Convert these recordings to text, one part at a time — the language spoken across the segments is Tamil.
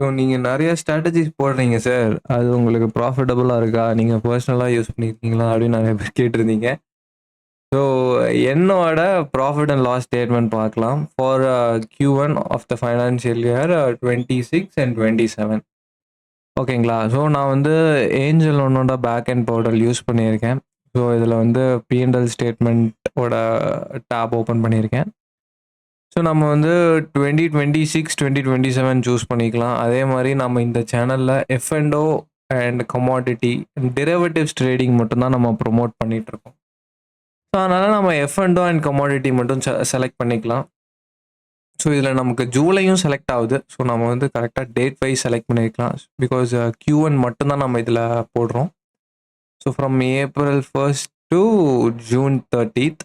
ஸோ நீங்க நெறைய ஸ்ட்ராட்டஜிஸ் போடுறீங்க சார். அது உங்களுக்கு ப்ராஃபிட்டபுளா இருக்கா? நீங்க பெர்சனலா யூஸ் பண்ணியிருக்கீங்களா? அப்படின்னு நெறைய பேர் கேட்டிருந்தீங்க. ஸோ என்னோட ப்ராஃபிட் அண்ட் லாஸ் ஸ்டேட்மெண்ட் பார்க்கலாம். For Q1 of the financial year 26 and 27. ஓகேங்களா? ஸோ நான் வந்து ஏஞ்சல் ஒன்னோட பேக் எண்ட் போர்ட்டல் யூஸ் பண்ணியிருக்கேன். ஸோ இதில வந்து P&L ஸ்டேட்மெண்ட் ஓட டேப் ஓப்பன் பண்ணியிருக்கேன். ஸோ நம்ம வந்து 2026, 2027 சூஸ் பண்ணிக்கலாம். அதே மாரி நம்ம இந்த சேனல்ல F&O and commodity, derivatives trading மட்டும் தான் நம்ம ப்ரமோட் பண்ணிட்டுருக்கோம். ஸோ அதனால நம்ம F&O அண்ட் கமாடிட்டி மட்டும் செலக்ட் பண்ணிக்கலாம். ஸோ இதில நமக்கு ஜூலையும் செலக்ட் ஆகுது. ஸோ நம்ம வந்து கரெக்ட்டா டேட் வைஸ் செலக்ட் பண்ணியிருக்கலாம். பிகாஸ் Q1 மட்டும் தான் நம்ம இதில போடுறோம். So from April 1 to June 30th.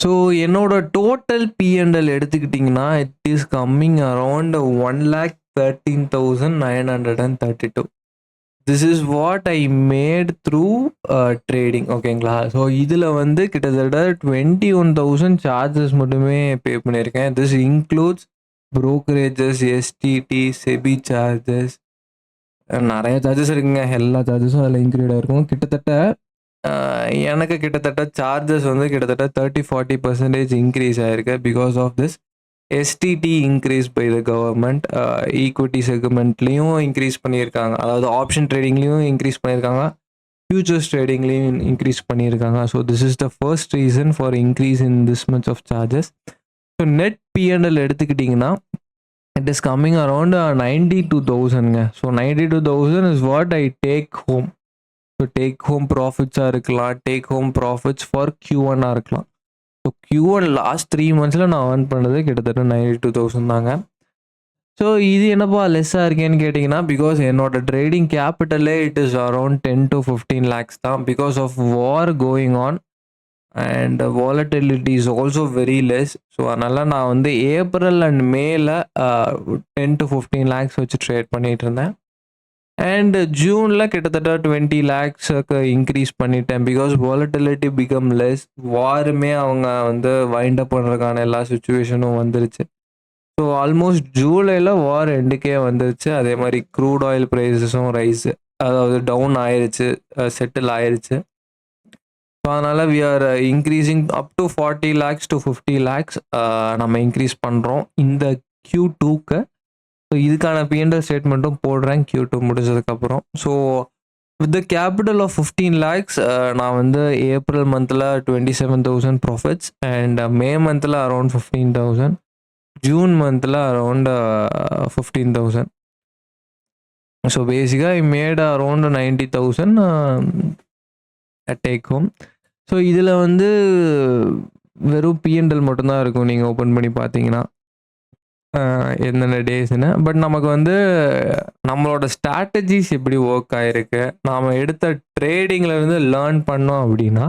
So என்னோட டோட்டல் P&L எடுத்துக்கிட்டிங்கன்னா, it is coming around 1,13,932. This is what I made through trading. ஓகேங்களா? ஸோ இதில வந்து கிட்டத்தட்ட 21,000 சார்ஜஸ் மட்டுமே பே பண்ணியிருக்கேன். This includes brokerages, STT, SEBI charges, நெறைய சார்ஜஸ் இருக்குங்க. எல்லா சார்ஜஸும் அதில இன்க்ளூட் ஆயிருக்கும். கிட்டத்தட்ட எனக்கு கிட்டத்தட்ட சார்ஜஸ் வந்து கிட்டத்தட்ட 30-40% இன்க்ரீஸ் ஆயிருக்கு. Because of this STT increase by the government. Equity செக்மெண்ட்லேயும் இன்க்ரீஸ் பண்ணியிருக்காங்க. அதாவது ஆப்ஷன் ட்ரேடிங்லேயும் இன்க்ரீஸ் பண்ணியிருக்காங்க. ஃபியூச்சர்ஸ் ட்ரேடிங்லேயும் இன்க்ரீஸ் பண்ணியிருக்காங்க. So this is the first reason for increase in this much of charges. So net P&L எடுத்துக்கிட்டிங்கன்னா, இட் இஸ் கம்மிங் அரவுண்ட் 92,000ங்க. So 92,000 is what I take home. So take home ப்ராஃபிட்ஸாக இருக்கலாம், take home profits for Q1 இருக்கலாம். ஸோ Q1 லாஸ்ட் 3 மந்த்ஸில் நான் ஏர்ன் பண்ணது கிட்டத்தட்ட 92,000 தாங்க. ஸோ இது என்னப்பா லெஸ்ஸாக இருக்கேன்னு கேட்டிங்கன்னா, பிகாஸ் என்னோட ட்ரேடிங் கேபிட்டலே it is around 10 to 15 lakhs தான். Because of war going on and volatility is also very less. So அதனால் நான் வந்து ஏப்ரல் அண்ட் மேல 10 to 15 lakhs வச்சு ட்ரேட் பண்ணிகிட்டு இருந்தேன். அண்ட் ஜூனில் கிட்டத்தட்ட 20 lakhsக்கு இன்க்ரீஸ் பண்ணிட்டேன். Because volatility become less. வாருமே அவங்க வந்து வைண்ட் அப் பண்ணுறதுக்கான எல்லா சுச்சுவேஷனும் வந்துருச்சு. ஸோ ஆல்மோஸ்ட் ஜூலையில் வார் எண்டுக்கே வந்துருச்சு. அதே மாதிரி க்ரூட் ஆயில் ப்ரைஸஸும் ரைஸ், அதாவது டவுன் ஆயிருச்சு, செட்டில் ஆயிருச்சு. ஸோ அதனால் we are increasing up to 40 lakhs to 50 lakhs நம்ம இன்க்ரீஸ் பண்ணுறோம் இந்த Q2க்கு. ஸோ இதுக்கான P&L ஸ்டேட்மெண்ட்டும் போடுறேன் Q2 முடிஞ்சதுக்கப்புறம். So with the capital of 15 lakhs நான் வந்து ஏப்ரல் மந்தில் 27,000 ப்ராஃபிட்ஸ் அண்ட் மே மந்தில் அரௌண்ட் 15,000, ஜூன் மந்தில் அரௌண்ட் 15,000. ஸோ பேசிக்காக I made around 90,000 take home. So இதில் வந்து வெறும் P&L மட்டும்தான் இருக்கும் நீங்கள் ஓப்பன் பண்ணி பார்த்தீங்கன்னா என்னென்ன டேஸ்ன்னு. பட் நமக்கு வந்து நம்மளோட ஸ்ட்ராட்டஜிஸ் எப்படி ஒர்க் ஆகிருக்கு, நாம் எடுத்த ட்ரேடிங்லேருந்து லேர்ன் பண்ணோம் அப்படின்னா,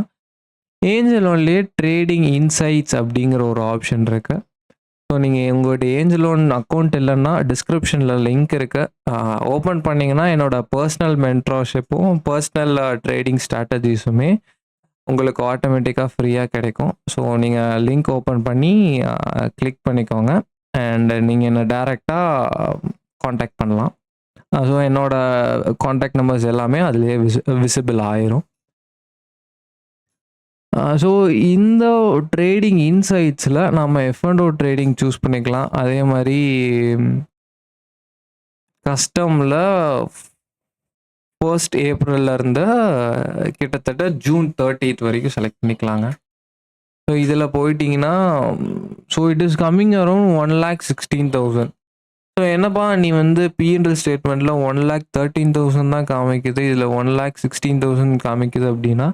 ஏஞ்சல் ஒன்லேயே ட்ரேடிங் இன்சைட்ஸ் அப்படிங்கிற ஒரு ஆப்ஷன் இருக்கு. ஸோ நீங்கள் உங்கள்கிட்ட ஏஞ்சல் ஒன் அக்கௌண்ட் இல்லைன்னா டிஸ்கிரிப்ஷனில் லிங்க் இருக்கு. ஓப்பன் பண்ணிங்கன்னா என்னோடய பர்சனல் மென்டர்ஷிப்பும் பர்சனல் ட்ரேடிங் ஸ்ட்ராட்டஜிஸுமே உங்களுக்கு ஆட்டோமேட்டிக்காக ஃப்ரீயாக கிடைக்கும். ஸோ நீங்கள் லிங்க் ஓப்பன் பண்ணி கிளிக் பண்ணிக்கோங்க அண்ட் நீங்கள் என்னை டைரெக்டாக காண்டாக்ட் பண்ணலாம். ஸோ என்னோடய காண்டாக்ட் நம்பர்ஸ் எல்லாமே அதிலே விசிபிள் ஆயிரும். ஸோ இந்த ட்ரேடிங் இன்சைட்ஸில் நம்ம F&O ட்ரேடிங் சூஸ் பண்ணிக்கலாம். அதே மாதிரி கஸ்டமில் 1st ஏப்ரல்லேருந்து கிட்டத்தட்ட ஜூன் 30th வரைக்கும் செலக்ட் பண்ணிக்கலாங்க. ஸோ இதில் போயிட்டிங்கன்னா, so it is coming around 1,16,000. So என்னப்பா நீ வந்து P&L ஸ்டேட்மெண்ட்டில் 1,13,000 தான் காமிக்குது, இதில் 1,16,000 காமிக்குது அப்படின்னா,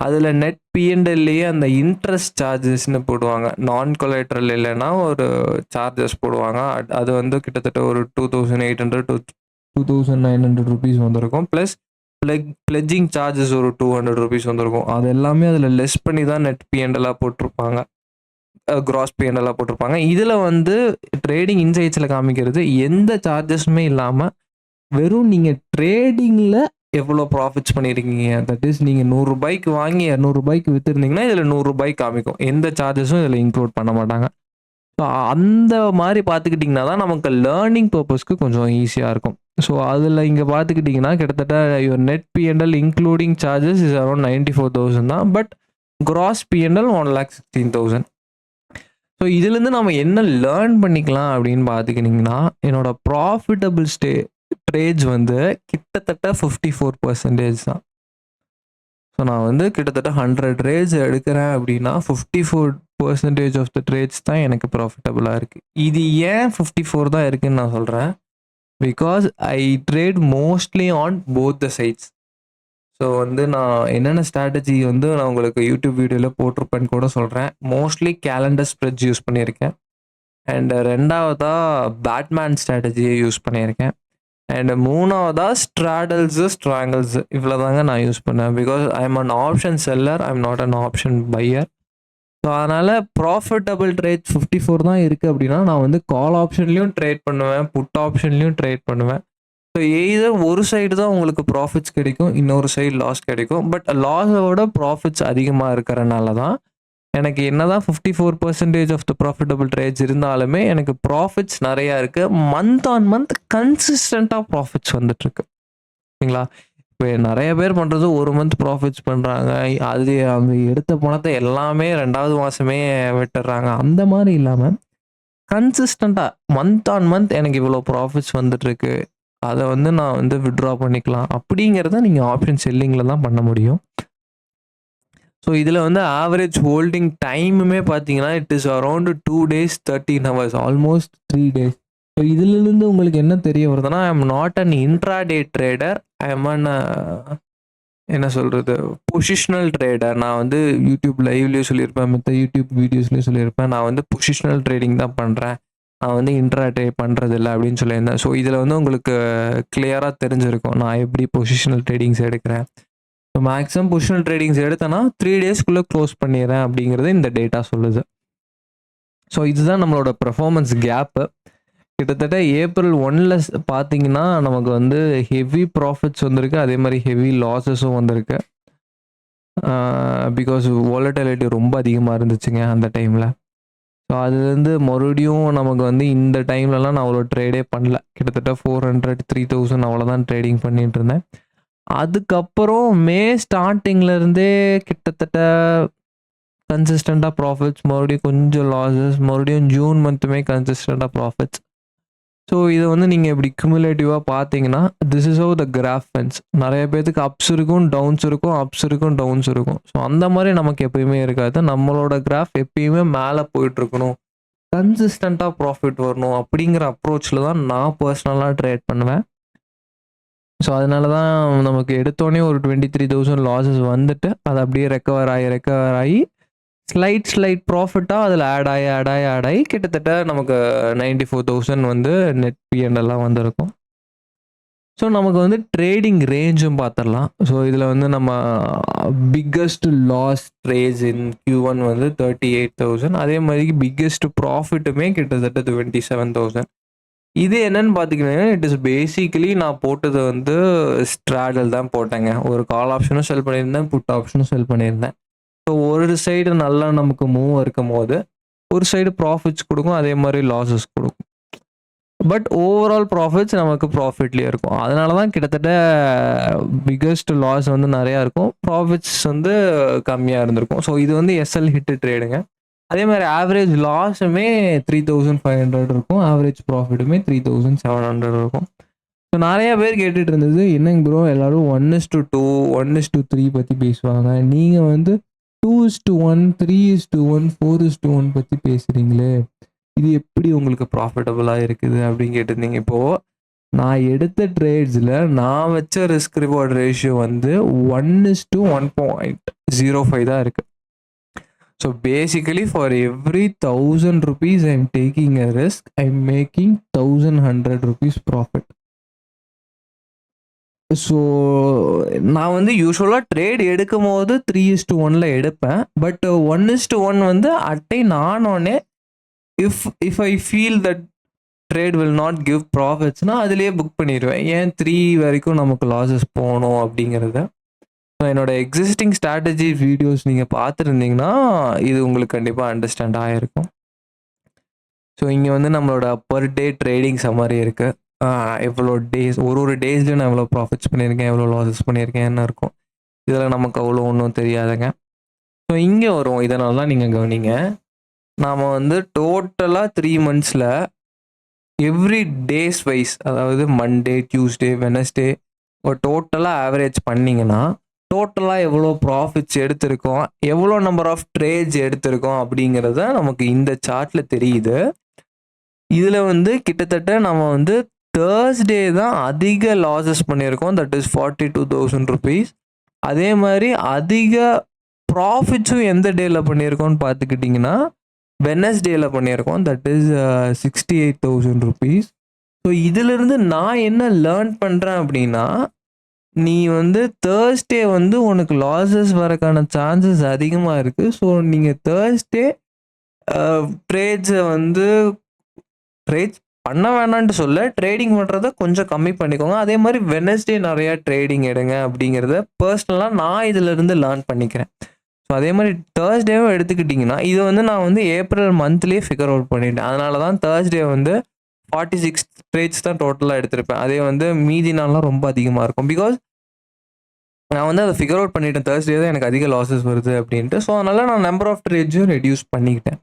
அதில் நெட் P&Lலேயே அந்த இன்ட்ரெஸ்ட் சார்ஜஸ்ன்னு போடுவாங்க. நான் கொலேட்ரல் இல்லைன்னா ஒரு சார்ஜஸ் போடுவாங்க. அது வந்து கிட்டத்தட்ட ஒரு 2,800 to 2,900 rupees வந்திருக்கும். ப்ளஸ் பிளெட்ஜிங் சார்ஜஸ் ஒரு 200 rupees வந்திருக்கும். அது எல்லாமே அதில் லெஸ் பண்ணி தான் நெட் P&Lஆக போட்டிருப்பாங்க, கிராஸ் P&Lஆக போட்டிருப்பாங்க. இதில் வந்து ட்ரேடிங் இன்சைட்ஸில் காமிக்கிறது எந்த சார்ஜஸுமே இல்லாமல் வெறும் நீங்கள் ட்ரேடிங்கில் எவ்வளோ ப்ராஃபிட்ஸ் பண்ணியிருக்கீங்க. தட் இஸ் நீங்கள் 100 ரூபாய்க்கு வாங்கி 200 ரூபாய்க்கு விற்றுருந்தீங்கன்னா இதில் 100 ரூபாய்க்கு காமிக்கும். எந்த சார்ஜஸும் இதில் இன்க்ளூட் பண்ண மாட்டாங்க. ஸோ அந்த மாதிரி பார்த்துக்கிட்டிங்கன்னா தான் நமக்கு லேர்னிங் பர்பஸ்க்கு கொஞ்சம் ஈஸியாக இருக்கும். ஸோ அதில் இங்கே பார்த்துக்கிட்டிங்கன்னா கிட்டத்தட்ட your net PNL including charges is around 94,000 தான். But cross PNL 1,16,000. ஸோ இதுலேருந்து நம்ம என்ன லேர்ன் பண்ணிக்கலாம் அப்படின்னு பார்த்துக்கிட்டிங்கன்னா, என்னோட ப்ராஃபிட்டபிள் ட்ரேட்ஸ் வந்து கிட்டத்தட்ட 54% தான். ஸோ நான் வந்து கிட்டத்தட்ட 100 ட்ரேட்ஸ் எடுக்கிறேன் அப்படின்னா 54% ஆஃப் த ட்ரேட்ஸ் தான் எனக்கு ப்ராஃபிட்டபுளாக இருக்குது. இது ஏன் 54 தான் இருக்குதுன்னு நான் சொல்கிறேன். Because I trade mostly on both the sides. So வந்து நான் என்னென்ன ஸ்ட்ராட்டஜி வந்து நான் உங்களுக்கு யூடியூப் வீடியோவில் போட்டிருப்பேன்னு கூட சொல்கிறேன். மோஸ்ட்லி கேலண்டர் ஸ்ப்ரெட்ஸ் யூஸ் பண்ணியிருக்கேன். அண்ட் ரெண்டாவதாக பேட்மேன் ஸ்ட்ராட்டஜியை யூஸ் பண்ணியிருக்கேன். அண்ட் மூணாவதா ஸ்ட்ராங்கல்ஸ் இவ்வளோ தாங்க நான் யூஸ் பண்ணேன். Because I am an option seller, I am not an option pier. So அதனால் ப்ராஃபிட்டபிள் ட்ரேட் 54 தான் இருக்குது அப்படின்னா நான் வந்து கால் ஆப்ஷன்லேயும் ட்ரேட் பண்ணுவேன், புட் ஆப்ஷன்லேயும் ட்ரேட் பண்ணுவேன். ஸோ எய்தர் ஒரு சைடு தான் உங்களுக்கு ப்ராஃபிட்ஸ் கிடைக்கும், இன்னொரு சைடு லாஸ் கிடைக்கும். பட் லாஸோட ப்ராஃபிட்ஸ் அதிகமாக இருக்கிறனால தான் எனக்கு என்னதான் 54% ஆஃப் த ப்ராஃபிட்டபிள் ட்ரேட்ஸ் இருந்தாலுமே எனக்கு ப்ராஃபிட்ஸ் நிறையா இருக்குது. மந்த் ஆன் மந்த் கன்சிஸ்டண்ட்டாக ப்ராஃபிட்ஸ் வந்துட்டுருக்கு. ஓகேங்களா? இப்போ நிறைய பேர் பண்ணுறது ஒரு மந்த் ப்ராஃபிட்ஸ் பண்ணுறாங்க. அது அவங்க எடுத்த பணத்தை எல்லாமே 2வது மாதமே விட்டுடுறாங்க. அந்த மாதிரி இல்லாமல் கன்சிஸ்டண்ட்டாக மந்த் ஆன் மந்த் எனக்கு இவ்வளோ ப்ராஃபிட்ஸ் வந்துட்டுருக்கு, அதை வந்து நான் வந்து வித்ட்ரா பண்ணிக்கலாம் அப்படிங்கிறத நீங்கள் ஆப்ஷன் செல்லிங்கில் தான் பண்ண முடியும். ஸோ இதில் வந்து ஆவரேஜ் ஹோல்டிங் டைமுமே பார்த்தீங்கன்னா it is around 2 days 13 hours, almost 3 days. So இதிலிருந்து உங்களுக்கு என்ன தெரிய வருதுன்னா, I am not an intraday trader, I am an என்ன சொல்கிறது பொசிஷனல் ட்ரேடர். நான் வந்து யூடியூப் லைவ்லேயும் சொல்லியிருப்பேன், மற்ற யூடியூப் வீடியோஸ்லேயும் சொல்லியிருப்பேன், நான் வந்து பொசிஷனல் ட்ரேடிங் தான் பண்ணுறேன், நான் வந்து இன்ட்ராடே பண்ணுறதில்ல அப்படின்னு சொல்லியிருந்தேன். ஸோ இதில் வந்து உங்களுக்கு கிளியராக தெரிஞ்சிருக்கும் நான் எப்படி பொசிஷனல் ட்ரேடிங்ஸ் எடுக்கிறேன். ஸோ மேக்ஸிமம் பொசிஷனல் ட்ரேடிங்ஸ் எடுத்தேன்னா 3 daysக்குள்ளே க்ளோஸ் பண்ணிடுறேன் அப்படிங்கிறது இந்த டேட்டா சொல்லுது. ஸோ இதுதான் நம்மளோட பெர்ஃபார்மன்ஸ் கேப்பு. கிட்டத்தட்ட ஏப்ரல் 1ல் பார்த்தீங்கன்னா நமக்கு வந்து ஹெவி ப்ராஃபிட்ஸ் வந்திருக்கு, அதே மாதிரி ஹெவி லாஸஸும் வந்திருக்கு. பிகாஸ் வாலட்டிலிட்டி ரொம்ப அதிகமாக இருந்துச்சுங்க அந்த டைமில். ஸோ அதுலேருந்து மறுபடியும் நமக்கு வந்து இந்த டைம்லலாம் நான் அவ்வளோ ட்ரேடே பண்ணல. கிட்டத்தட்ட 400 3,000 அவ்வளோதான் ட்ரேடிங் பண்ணிட்டு இருந்தேன். அதுக்கப்புறம் மே ஸ்டார்டிங்லேருந்தே கிட்டத்தட்ட கன்சிஸ்டண்ட்டாக ப்ராஃபிட்ஸ், மறுபடியும் கொஞ்சம் லாஸஸ், மறுபடியும் ஜூன் மந்த்துமே கன்சிஸ்டண்ட்டாக ப்ராஃபிட்ஸ். ஸோ இதை வந்து நீங்கள் இப்படி குமுலேட்டிவாக பார்த்தீங்கன்னா this is how the graph fence. நிறைய பேர்த்துக்கு அப்ஸ் இருக்கும், டவுன்ஸ் இருக்கும், அப்ஸ் இருக்கும், டவுன்ஸ் இருக்கும். ஸோ அந்த மாதிரி நமக்கு எப்பயுமே இருக்காது. நம்மளோட கிராஃப் எப்பயுமே மேலே போயிட்டுருக்கணும், கன்சிஸ்டண்ட்டாக ப்ராஃபிட் வரணும் அப்படிங்கிற அப்ரோச்சில் தான் நான் பர்சனலாக ட்ரேட் பண்ணுவேன். ஸோ அதனால தான் நமக்கு எடுத்தோடனே ஒரு 23,000 லாஸஸ் வந்துட்டு அது அப்படியே ரெக்கவர் ஆகி ஸ்லைட் ப்ராஃபிட்டாக அதில் ஆட் ஆகி கிட்டத்தட்ட நமக்கு 94,000 வந்து நெட் பிஎன்எல்லாம் வந்திருக்கும். ஸோ நமக்கு வந்து ட்ரேடிங் ரேஞ்சும் பார்த்துடலாம். ஸோ இதில் வந்து நம்ம பிக்கஸ்ட் லாஸ் ட்ரேட்ஸ் இன் Q1 வந்து 38,000, அதே மாதிரி பிக்கஸ்ட் ப்ராஃபிட்டுமே கிட்டத்தட்ட 27,000. இது என்னன்னு பார்த்தீங்கன்னா இட் இஸ் பேசிக்கலி நான் போட்டது வந்து ஸ்ட்ராடல் தான் போட்டேங்க. ஒரு கால் ஆப்ஷனும் செல் பண்ணியிருந்தேன், புட் ஆப்ஷனும் செல் பண்ணியிருந்தேன். ஸோ ஒரு சைடு நல்லா நமக்கு மூவ் இருக்கும் போது ஒரு சைடு ப்ராஃபிட்ஸ் கொடுக்கும், அதே மாதிரி லாஸஸ் கொடுக்கும். பட் ஓவரால் ப்ராஃபிட்ஸ் நமக்கு ப்ராஃபிட்லேயே இருக்கும். அதனால தான் கிட்டத்தட்ட பிக்கஸ்ட் லாஸ் வந்து நிறையா இருக்கும், ப்ராஃபிட்ஸ் வந்து கம்மியாக இருந்திருக்கும். ஸோ இது வந்து எஸ்எல் ஹிட்டு ட்ரேடுங்க. அதே மாதிரி ஆவரேஜ் லாஸுமே 3,500 இருக்கும், ஆவரேஜ் ப்ராஃபிட்டுமே 3,700 இருக்கும். ஸோ நிறையா பேர் கேட்டுட்டு இருந்தது, என்னங்க ப்ரோ எல்லாரும் 1:2 1:3 பற்றி பேசுவாங்க, நீங்கள் வந்து 2:1 3:1 4:1 பற்றி பேசுகிறீங்களே, இது எப்படி உங்களுக்கு ப்ராஃபிட்டபுளாக இருக்குது அப்படின்னு கேட்டிருந்தீங்க. இப்போது நான் எடுத்த ட்ரேட்ஸில் நான் வச்ச ரிஸ்க் ரிவார்ட் ரேஷியோ வந்து 1:1.05 தான் இருக்குது. So basically for every 1,000 rupees I am taking a risk, I am making 1,100 rupees profit. So நான் வந்து யூஸ்வலாக ட்ரேட் எடுக்கும் போது 3:1 எடுப்பேன். பட் 1:1 வந்து அட்டைன் ஆனோடனே if I feel that trade will not give ப்ராஃபிட்ஸ்னால் அதிலேயே புக் பண்ணிடுவேன். ஏன் 3 வரைக்கும் நமக்கு லாஸஸ் போகணும் அப்படிங்கிறத. ஸோ என்னோட எக்ஸிஸ்டிங் ஸ்ட்ராட்டஜி வீடியோஸ் நீங்கள் பார்த்துருந்தீங்கன்னா இது உங்களுக்கு கண்டிப்பாக அண்டர்ஸ்டாண்ட் ஆகிருக்கும். ஸோ இங்கே வந்து நம்மளோட பர் டே ட்ரேடிங் சம்மரி இருக்குது. எவ்வளோ டேஸ், ஒரு டேஸ்லையும் நான் எவ்வளோ ப்ராஃபிட்ஸ் பண்ணியிருக்கேன், எவ்வளோ லாஸஸ் பண்ணியிருக்கேன், என்ன இருக்கும். இதில் நமக்கு அவ்வளோ ஒன்றும் தெரியாதுங்க. ஸோ இங்கே வரும், இதனால தான் நீங்கள் கவனிங்க. நாம் வந்து டோட்டலாக 3 monthஸில் எவ்ரி டேஸ் வைஸ், அதாவது மண்டே, டியூஸ்டே, வெனஸ்டே ஒரு டோட்டலாக ஆவரேஜ் பண்ணிங்கன்னா டோட்டலாக எவ்வளோ ப்ராஃபிட்ஸ் எடுத்திருக்கோம், எவ்வளோ நம்பர் ஆஃப் ட்ரேட்ஸ் எடுத்திருக்கோம் அப்படிங்கிறத நமக்கு இந்த சார்ட்டில் தெரியுது. இதில் வந்து கிட்டத்தட்ட நம்ம வந்து தேர்ஸ்டே தான் அதிக லாஸஸ் பண்ணியிருக்கோம், தட் இஸ் 42,000 rupees. அதே மாதிரி அதிக ப்ராஃபிட்ஸும் எந்த டேயில் பண்ணியிருக்கோம்னு பார்த்துக்கிட்டிங்கன்னா வெனஸ்டேயில் பண்ணியிருக்கோம், தட் இஸ் 68,000 rupees. ஸோ இதிலிருந்து நான் என்ன லேர்ன் பண்ணுறேன் அப்படின்னா, நீ வந்து தேர்ஸ்டே வந்து உனக்கு லாஸஸ் வரக்கான சான்சஸ் அதிகமாக இருக்குது. ஸோ நீங்கள் தேர்ஸ்டே ட்ரேட்ஸை வந்து ட்ரேட்ஸ் பண்ண வேணான்ட்டு சொல்ல, ட்ரேடிங் பண்ணுறத கொஞ்சம் கம்மி பண்ணிக்கோங்க. அதே மாதிரி வெனஸ்டே நிறையா ட்ரேடிங் எடுங்க அப்படிங்கிறத பர்சனலாக நான் இதிலிருந்து லேர்ன் பண்ணிக்கிறேன். ஸோ அதே மாதிரி தேர்ஸ்டேவும் எடுத்துக்கிட்டிங்கன்னா, இது வந்து நான் வந்து ஏப்ரல் மந்த்லேயே ஃபிகர் அவுட் பண்ணிட்டேன். அதனால தான் தேர்ஸ்டே வந்து 46 ட்ரேட்ஸ் தான் டோட்டலாக எடுத்திருப்பேன். அதே வந்து மீதி நாள்லாம் ரொம்ப அதிகமாக இருக்கும். பிகாஸ் நான் வந்து அதை ஃபிகர் அவுட் பண்ணிட்டேன், தேர்ஸ்டே தான் எனக்கு அதிக லாஸஸ் வருது அப்படின்ட்டு. ஸோ அதனால் நான் நம்பர் ஆஃப் ட்ரேட்ஸும் ரெடியூஸ் பண்ணிக்கிட்டேன்.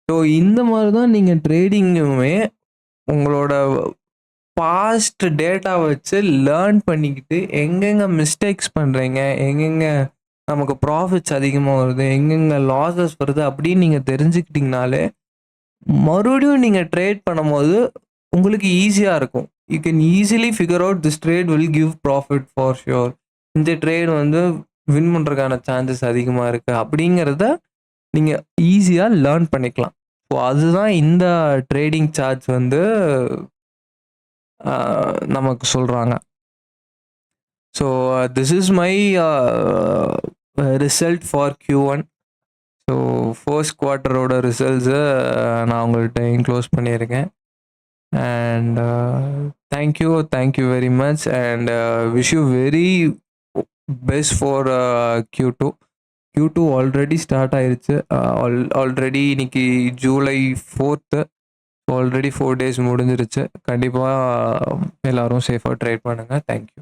ஸோ இந்த மாதிரி தான் நீங்கள் ட்ரேடிங்குமே உங்களோட பாஸ்ட் டேட்டா வச்சு லேர்ன் பண்ணிக்கிட்டு எங்கெங்கே மிஸ்டேக்ஸ் பண்ணுறீங்க, எங்கெங்கே நமக்கு ப்ராஃபிட்ஸ் அதிகமாக வருது, எங்கெங்கே லாஸஸ் வருது அப்படின்னு நீங்கள் தெரிஞ்சுக்கிட்டிங்கனாலே மறுபடியும் நீங்கள் ட்ரேட் பண்ணும்போது உங்களுக்கு ஈஸியாக இருக்கும். You can easily figure out this trade will give profit for sure. இந்த ட்ரேட் வந்து வின் பண்ணுறதுக்கான சான்சஸ் அதிகமாக இருக்குது அப்படிங்கிறத நீங்கள் ஈஸியாக லேர்ன் பண்ணிக்கலாம். ஸோ அதுதான் இந்த ட்ரேடிங் சார்ட்ஸ் வந்து நமக்கு சொல்கிறாங்க. So this is my result for Q1. So first குவார்ட்டரோட ரிசல்ட்ஸை நான் உங்கள்கிட்ட என்க்ளோஸ் பண்ணியிருக்கேன். And thank you very much and wish you very best for Q2 already start ஆயிருச்சு. ஆல்ரெடி இன்னைக்கு July 4th, ஆல்ரெடி 4 days முடிஞ்சிருச்சு. கண்டிப்பாக எல்லாரும் சேஃபாக ட்ரேட் பண்ணுங்கள். தேங்க்யூ.